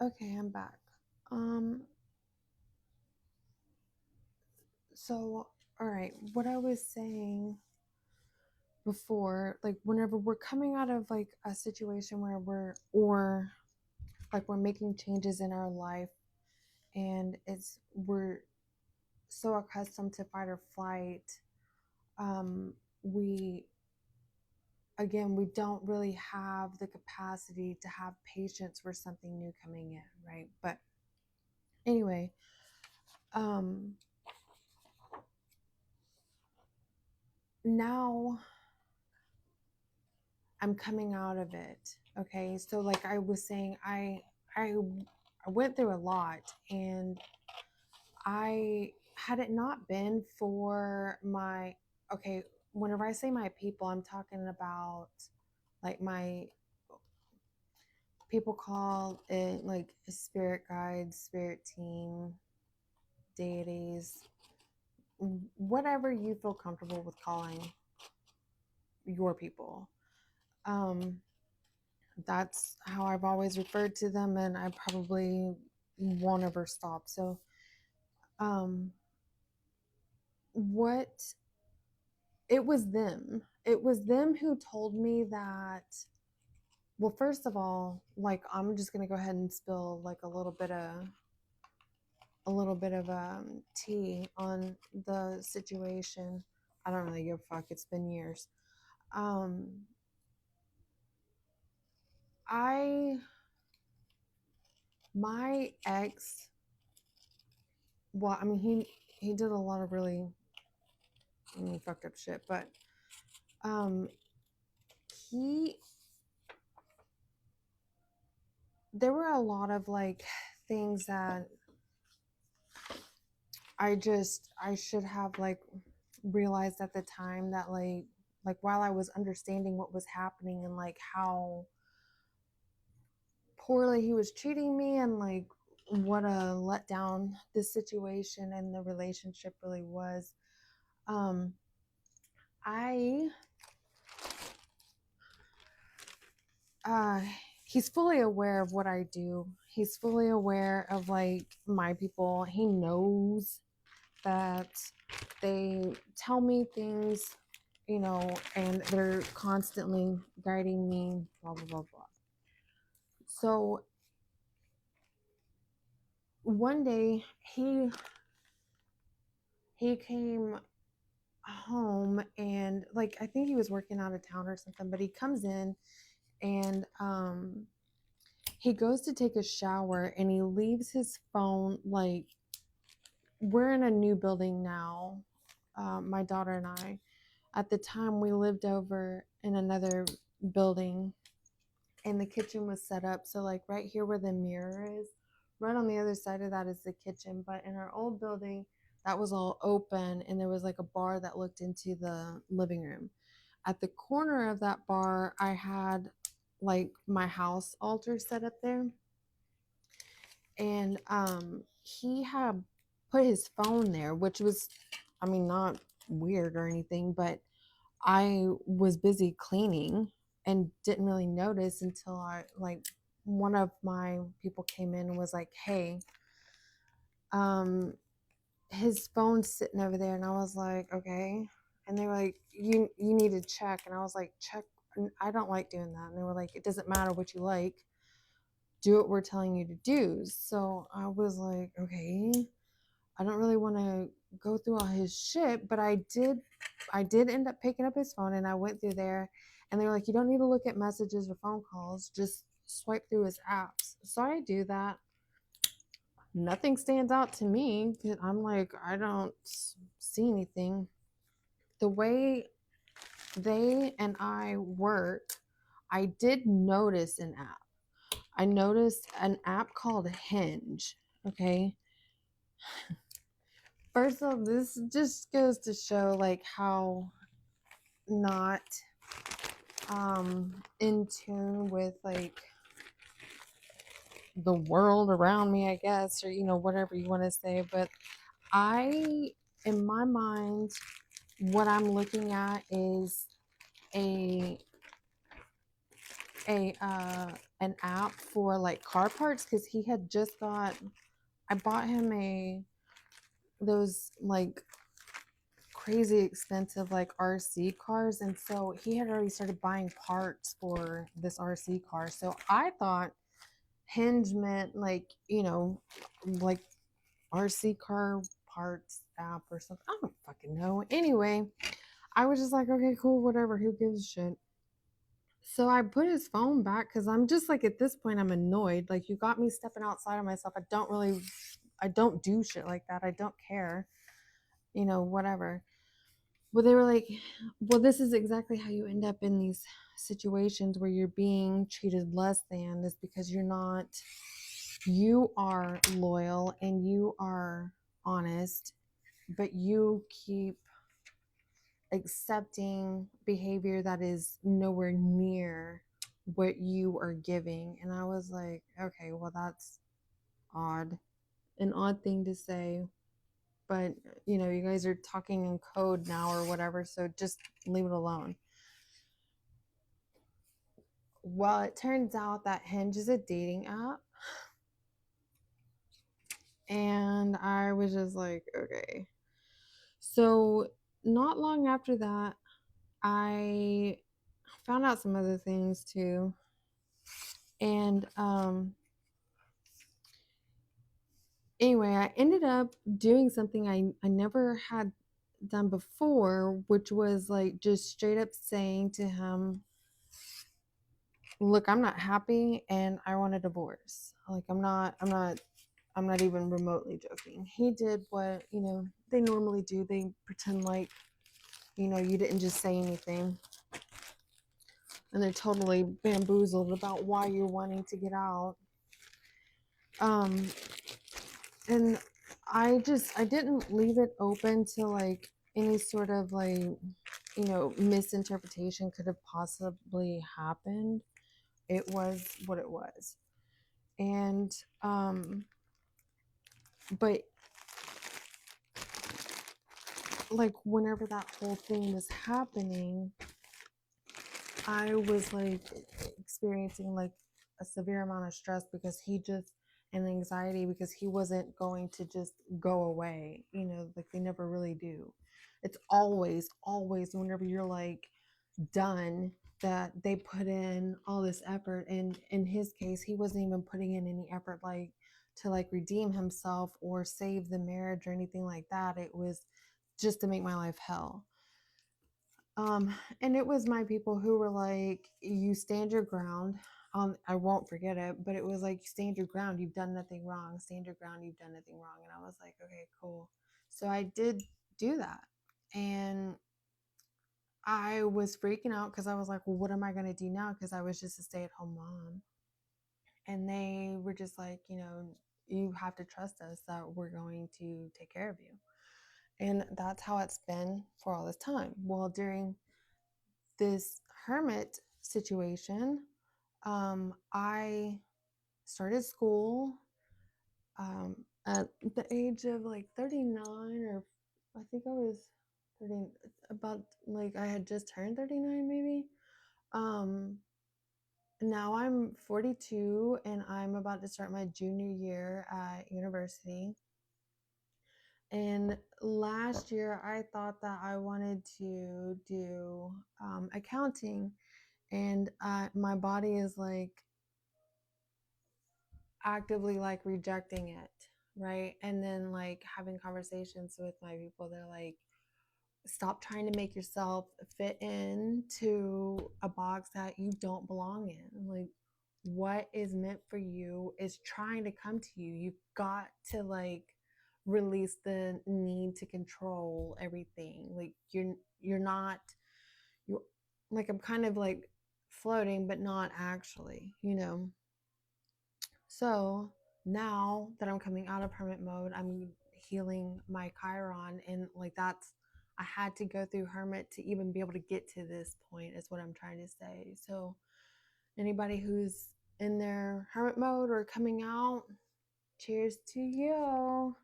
Okay, I'm back. Um, so all right, what I was saying before, like whenever we're coming out of like a situation where we're making changes in our life and we're so accustomed to fight or flight, we we don't really have the capacity to have patience for something new coming in, right? But anyway, um now I'm coming out of it. Okay. So like I was saying, I I went through a lot, and I had it not been for my okay, whenever I say my people, I'm talking about like my people call it like spirit guides, spirit team, deities, whatever you feel comfortable with calling your people. Um, that's how I've always referred to them, and I probably won't ever stop. So, um, what it was them. It was them who told me that. Well, first of all, like I'm just gonna go ahead and spill like a little bit of tea on the situation. I don't really give a fuck. It's been years. Um, I my ex. Well, I mean he did a lot of really fucked up shit, but um, he there were a lot of like things that I should have like realized at the time that like while I was understanding what was happening and like how poorly he was treating me and like what a letdown this situation and the relationship really was. um I uh he's fully aware of what I do. He's fully aware of like my people. He knows that they tell me things, and they're constantly guiding me, blah blah blah blah. So one day he came home, and like I think he was working out of town or something, but he comes in, and he goes to take a shower, and he leaves his phone. Like, we're in a new building now, my daughter and I. At the time, we lived over in another building, and the kitchen was set up. So, like, right here where the mirror is, right on the other side of that is the kitchen. But in our old building, that was all open, and there was like a bar that looked into the living room. At the corner of that bar, I had like my house altar set up there, and he had put his phone there, which was, I mean, not weird or anything, but I was busy cleaning and didn't really notice until one of my people came in and was like, "Hey, um his phone's sitting over there." And I was like, "Okay." And they were like, "You need to check." And I was like, "Check? I don't like doing that." And they were like, "It doesn't matter what you like. Do what we're telling you to do." So I was like, "Okay." I don't really want to go through all his shit, but I did end up picking up his phone, and I went through there, and they were like, "You don't need to look at messages or phone calls, just swipe through his apps." So I do that. Nothing stands out to me. I'm like, I don't see anything. The way they and I work, I did notice an app. I noticed an app called Hinge. Okay. First of all, this just goes to show like how not in tune with like the world around me, I guess, or whatever you want to say. But I, in my mind, what I'm looking at is a a an app for like car parts because he had just got. I bought him a those like crazy expensive like RC cars, and so he had already started buying parts for this RC car. So I thought hinge meant like, like RC car parts app or something. I don't fucking know. Anyway, I was just like, okay, cool, whatever, who gives a shit. So I put his phone back because I'm just like, at this point I'm annoyed, like, you got me stepping outside of myself. I don't do shit like that. I don't care, whatever. Well, they were like, well, this is exactly how you end up in these situations where you're being treated less than, is because you are loyal and you are honest, but you keep accepting behavior that is nowhere near what you are giving. And I was like, okay, well, that's odd. An odd thing to say, but you guys are talking in code now or whatever, so just leave it alone. Well, it turns out that Hinge is a dating app. And I was just like, okay. So, not long after that, I found out some other things too. And anyway, I ended up doing something I never had done before, which was like just straight up saying to him, look, I'm not happy and I want a divorce. Like, I'm not even remotely joking. He did what, they normally do. They pretend like, you didn't just say anything. And they're totally bamboozled about why you're wanting to get out. And I didn't leave it open to like any sort of like, misinterpretation could have possibly happened. It was what it was. And but like whenever that whole thing was happening, I was like experiencing like a severe amount of stress because and anxiety because he wasn't going to just go away, like they never really do. It's always whenever you're like done that they put in all this effort. And in his case, he wasn't even putting in any effort like to like redeem himself or save the marriage or anything like that. It was just to make my life hell. And it was my people who were like, you stand your ground. I won't forget it, but it was like, stand your ground. You've done nothing wrong. Stand your ground. You've done nothing wrong. And I was like, okay, cool. So I did do that. And I was freaking out because I was like, well, what am I going to do now? Because I was just a stay at home mom. And they were just like, you have to trust us that we're going to take care of you. And that's how it's been for all this time. Well, during this hermit situation, I started school at the age of like 39, or I think I was 30, about like I had just turned 39 maybe. Um, Now I'm 42 and I'm about to start my junior year at university. And last year I thought that I wanted to do accounting, and my body is like actively like rejecting it, right? And then like having conversations with my people, they're like, stop trying to make yourself fit into a box that you don't belong in. Like, what is meant for you is trying to come to you. You've got to like release the need to control everything. Like, you're not you like, I'm kind of like floating but not actually. So now that I'm coming out of hermit mode, I'm healing my Chiron, and like I had to go through hermit to even be able to get to this point, is what I'm trying to say. So anybody who's in their hermit mode or coming out, cheers to you.